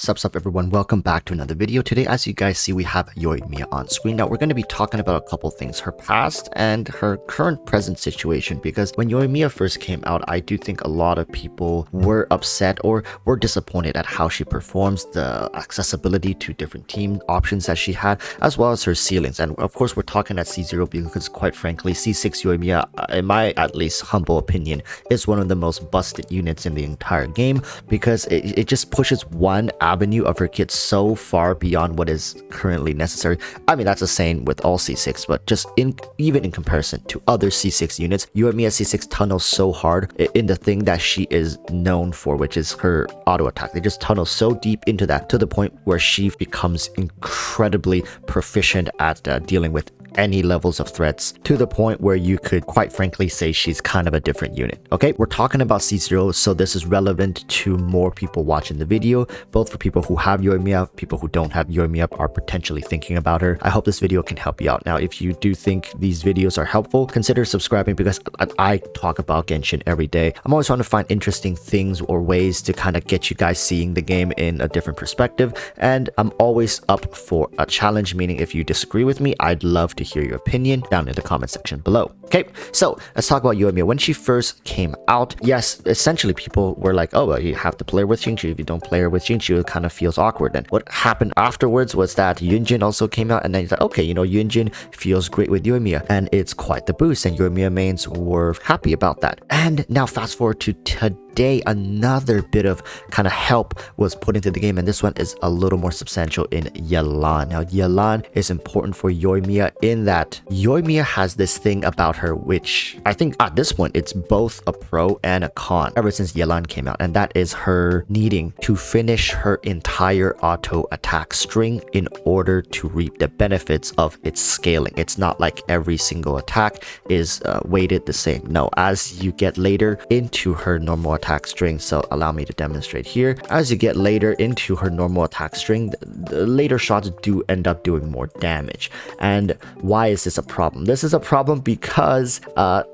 Sup everyone, welcome back to another video. Today, as you guys see, we have Yoimiya on screen. Now we're going to be talking about a couple things, her past and her current present situation, because when Yoimiya first came out, I do think a lot of people were upset or were disappointed at how she performs, the accessibility to different team options that she had, as well as her ceilings. And of course, we're talking at C0 because quite frankly, C6 Yoimiya, in my at least humble opinion, is one of the most busted units in the entire game, because it just pushes one avenue of her kit so far beyond what is currently necessary. I mean, that's the same with all C6, but just even in comparison to other C6 units, Yoimiya C6 tunnels so hard in the thing that she is known for, which is her auto attack. They just tunnel so deep into that to the point where she becomes incredibly proficient at dealing with any levels of threats, to the point where you could quite frankly say she's kind of a different unit. Okay, we're talking about C0, so this is relevant to more people watching the video, both for people who have Yoimiya, people who don't have Yoimiya are potentially thinking about her. I hope this video can help you out. Now, if you do think these videos are helpful, consider subscribing, because I talk about Genshin every day. I'm always trying to find interesting things or ways to kind of get you guys seeing the game in a different perspective, and I'm always up for a challenge, meaning if you disagree with me, I'd love to hear your opinion down in the comment section below. Okay, so let's talk about Yoimiya. When she first came out, yes, essentially people were like, oh, well, you have to play her with Xingqiu. If you don't play her with Xingqiu, it kind of feels awkward. And what happened afterwards was that Yunjin also came out, and then he's like, okay, you know, Yunjin feels great with Yoimiya, and it's quite the boost, and Yoimiya mains were happy about that. And now fast forward to today, another bit of kind of help was put into the game, and this one is a little more substantial in Yelan. Now, Yelan is important for Yoimiya in that Yoimiya has this thing about her, which I think at this point it's both a pro and a con ever since Yelan came out, and that is her needing to finish her entire auto attack string in order to reap the benefits of its scaling. It's not like every single attack is weighted the same. No, as you get later into her normal attack string, so allow me to demonstrate here. As you get later into her normal attack string, the later shots do end up doing more damage. And why is this a problem? This is a problem because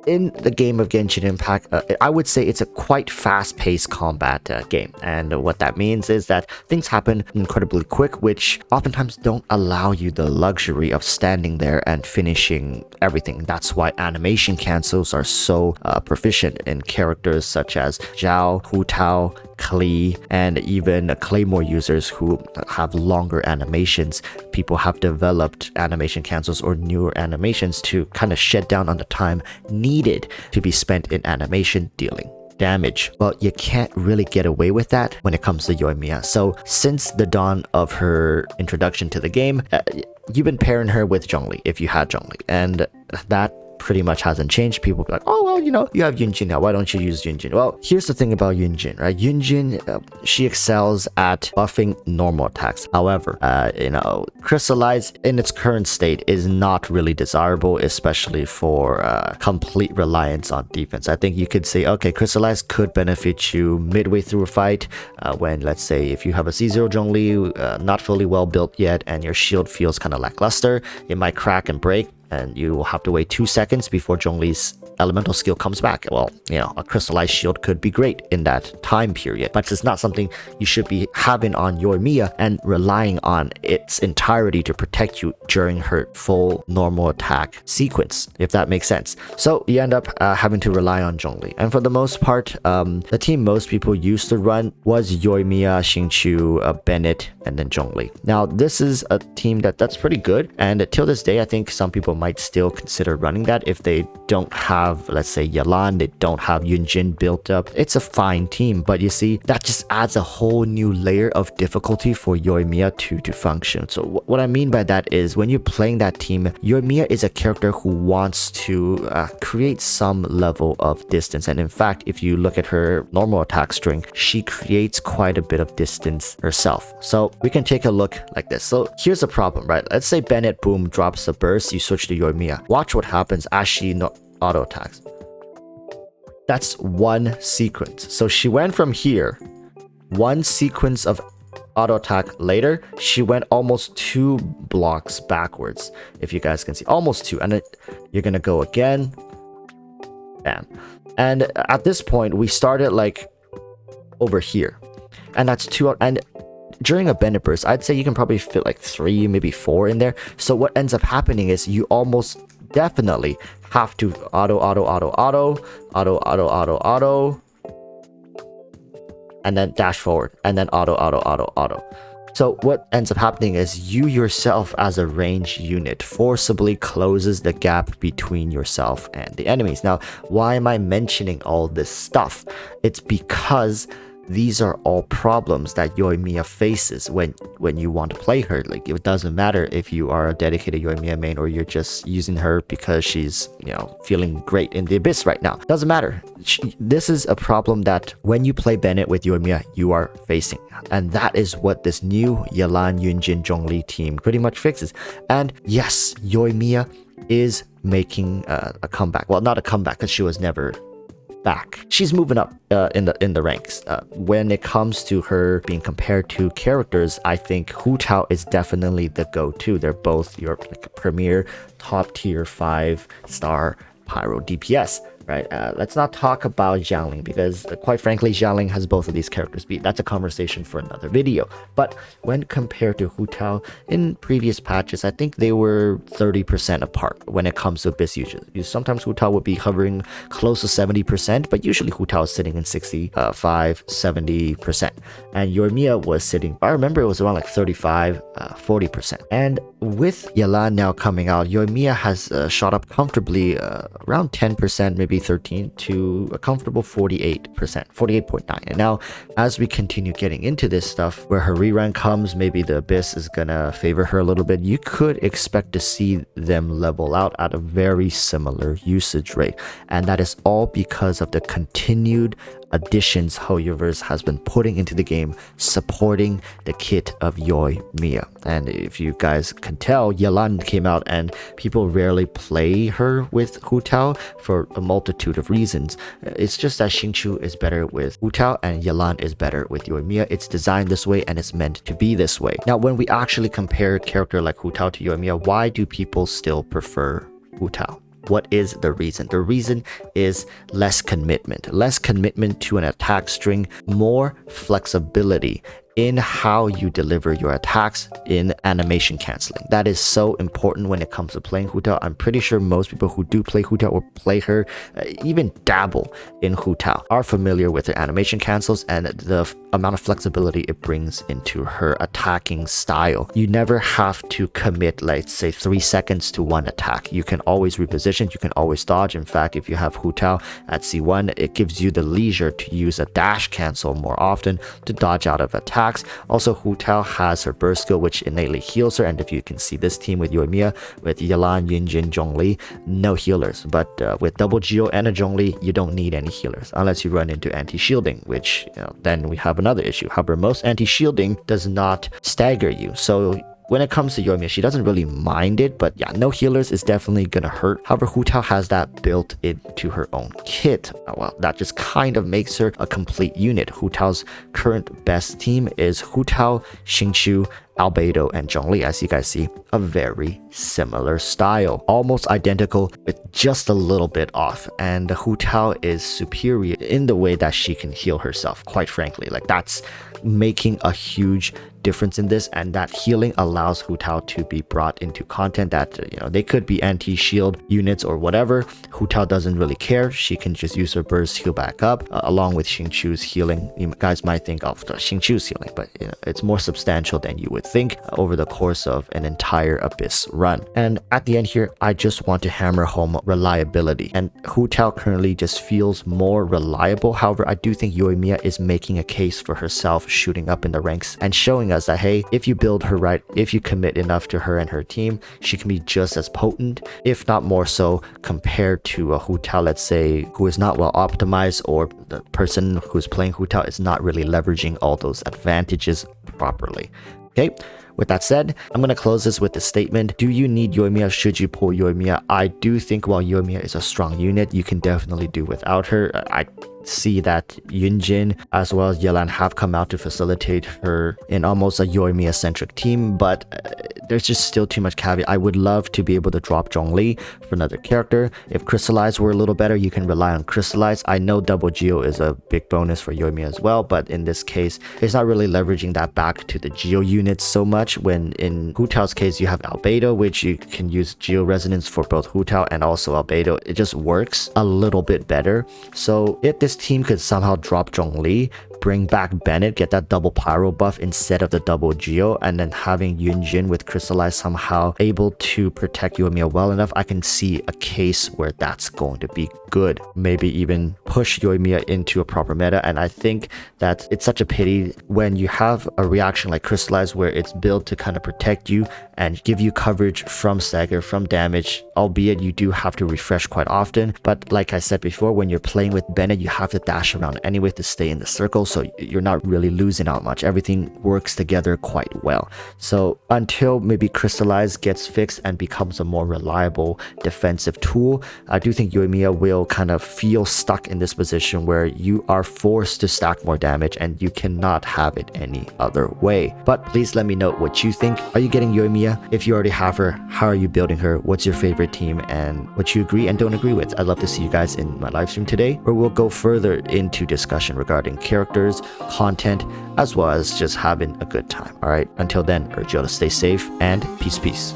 in the game of Genshin Impact, I would say it's a quite fast-paced combat game. And what that means is that things happen incredibly quick, which oftentimes don't allow you the luxury of standing there and finishing everything. That's why animation cancels are so proficient in characters such as Zhao, Hu Tao, Klee, and even Claymore users who have longer animations. People have developed animation cancels or newer animations to kind of shed down on the time needed to be spent in animation dealing damage. Well, you can't really get away with that when it comes to Yoimiya. So since the dawn of her introduction to the game, you've been pairing her with Zhongli if you had Zhongli, and that pretty much hasn't changed. People be like, oh, well, you know, you have Yunjin now, why don't you use Yunjin? Well, here's the thing about Yunjin, right? Yunjin, she excels at buffing normal attacks. However, you know, Crystallize in its current state is not really desirable, especially for complete reliance on defense. I think you could say, okay, Crystallize could benefit you midway through a fight, when, let's say, if you have a C0 Zhongli, not fully well built yet, and your shield feels kind of lackluster, it might crack and break, and you will have to wait 2 seconds before Zhongli's elemental skill comes back. Well, you know, a crystallized shield could be great in that time period, but it's not something you should be having on Yoimiya and relying on its entirety to protect you during her full normal attack sequence, if that makes sense. So you end up having to rely on Zhongli. And for the most part, the team most people used to run was Yoimiya, Xingqiu, Bennett, and then Zhongli. Now, this is a team that's pretty good, and till this day, I think some people might still consider running that if they don't have, let's say, Yelan, they don't have Yunjin built up. It's a fine team, but you see, that just adds a whole new layer of difficulty for Yoimiya to function. So what I mean by that is, when you're playing that team, Yoimiya is a character who wants to create some level of distance. And in fact, if you look at her normal attack string, she creates quite a bit of distance herself. So we can take a look like this. So here's the problem, right? Let's say Bennett, boom, drops a burst, you switch to Yoimiya. Watch what happens as she auto attacks. That's one sequence. So she went from here, one sequence of auto attack later, she went almost 2 blocks backwards, if you guys can see, almost 2, and then you're gonna go again, bam. And at this point, we started like over here, and that's 2, and during a Bennett burst, I'd say you can probably fit like 3, maybe 4 in there. So what ends up happening is you almost definitely have to auto, and then dash forward, and then auto. So what ends up happening is you yourself as a ranged unit forcibly closes the gap between yourself and the enemies. Now, why am I mentioning all this stuff? It's because these are all problems that Yoimiya faces when you want to play her. Like, it doesn't matter if you are a dedicated Yoimiya main or you're just using her because she's, feeling great in the abyss right now. Doesn't matter. This is a problem that when you play Bennett with Yoimiya, you are facing. And that is what this new Yelan, Yunjin, Zhongli team pretty much fixes. And yes, Yoimiya is making a comeback. Well, not a comeback, because she was never back. She's moving up in the ranks. When it comes to her being compared to characters, I think Hu Tao is definitely the go-to. They're both your premier top tier 5-star pyro DPS. Right, let's not talk about Xiangling, because quite frankly, Xiangling has both of these characters beat. That's a conversation for another video. But when compared to Hu Tao in previous patches, I think they were 30% apart when it comes to abyss usage. Sometimes Hu Tao would be hovering close to 70%, but usually Hu Tao is sitting in 65-70%. And Yoimiya was sitting, I remember it was around like 35-40%. And with Yelan now coming out, Yoimiya has shot up comfortably around 10%, maybe 13, to a comfortable 48%, 48.9. And now, as we continue getting into this stuff, where her rerun comes, maybe the abyss is gonna favor her a little bit. You could expect to see them level out at a very similar usage rate, and that is all because of the continued additions Hoyoverse has been putting into the game, supporting the kit of Yoimiya. And if you guys can tell, Yelan came out and people rarely play her with Hu Tao for a multitude of reasons. It's just that Xingqiu is better with Hu Tao and Yelan is better with Yoimiya. It's designed this way and it's meant to be this way. Now, when we actually compare a character like Hu Tao to Yoimiya, why do people still prefer Hu Tao? What is the reason? The reason is less commitment to an attack string, more flexibility in how you deliver your attacks in animation canceling. That is so important when it comes to playing Hu Tao. I'm pretty sure most people who do play Hu Tao or play her, even dabble in Hu Tao, are familiar with the animation cancels and the amount of flexibility it brings into her attacking style. You never have to commit, like, say 3 seconds to one attack. You can always reposition, you can always dodge. In fact, if you have Hu Tao at C1, it gives you the leisure to use a dash cancel more often to dodge out of attacks. Also, Hu Tao has her burst skill, which innately heals her. And if you can see this team with Yoimiya, with Yelan, Yunjin, Zhongli, no healers. But with double Geo and a Zhongli, you don't need any healers unless you run into anti-shielding, which then we have another issue. However, most anti-shielding does not stagger you. So when it comes to Yoimiya, she doesn't really mind it, but yeah, no healers is definitely gonna hurt. However, Hu Tao has that built into her own kit. Well, that just kind of makes her a complete unit. Hu Tao's current best team is Hu Tao, Xingqiu, Albedo, and Zhongli. As you guys see, a very similar style, almost identical, with just a little bit off. And Hu Tao is superior in the way that she can heal herself, quite frankly. Like, that's making a huge difference in this, and that healing allows Hu Tao to be brought into content that they could be anti-shield units or whatever. Hu Tao doesn't really care. She can just use her burst, heal back up, along with Xingqiu's healing. You guys might think of Xingqiu's healing, but it's more substantial than you would think over the course of an entire abyss run. And at the end here, I just want to hammer home reliability, and Hu Tao currently just feels more reliable. However, I do think Yoimiya is making a case for herself, shooting up in the ranks and showing us that, hey, if you build her right, if you commit enough to her and her team, she can be just as potent, if not more so, compared to a Hu Tao, let's say, who is not well optimized, or the person who's playing Hu Tao is not really leveraging all those advantages properly. Okay, with that said, I'm going to close this with the statement: do you need Yoimiya? Should you pull Yoimiya? I do think while Yoimiya is a strong unit, you can definitely do without her. I see that Yunjin as well as Yelan have come out to facilitate her in almost a Yoimiya-centric team, but there's just still too much caveat. I would love to be able to drop Zhongli for another character. If Crystallize were a little better, you can rely on Crystallize. I know Double Geo is a big bonus for Yoimiya as well, but in this case, it's not really leveraging that back to the Geo units so much. When in Hu Tao's case, you have Albedo, which you can use Geo Resonance for both Hu Tao and also Albedo. It just works a little bit better. So if this team could somehow drop Zhongli, bring back Bennett, get that double pyro buff instead of the double Geo, and then having Yunjin with Crystallize somehow able to protect Yoimiya well enough, I can see a case where that's going to be good. Maybe even push Yoimiya into a proper meta. And I think that it's such a pity when you have a reaction like Crystallize where it's built to kind of protect you and give you coverage from stagger, from damage, albeit you do have to refresh quite often. But like I said before, when you're playing with Bennett, you have to dash around anyway to stay in the circle, so you're not really losing out much. Everything works together quite well. So until maybe Crystallize gets fixed and becomes a more reliable defensive tool, I do think Yoimiya will kind of feel stuck in this position where you are forced to stack more damage and you cannot have it any other way. But please let me know what you think. Are you getting Yoimiya? If you already have her, how are you building her? What's your favorite team and what you agree and don't agree with? I'd love to see you guys in my live stream today, where we'll go further into discussion regarding characters, content, as well as just having a good time. All right, until then, urge you all to stay safe and peace.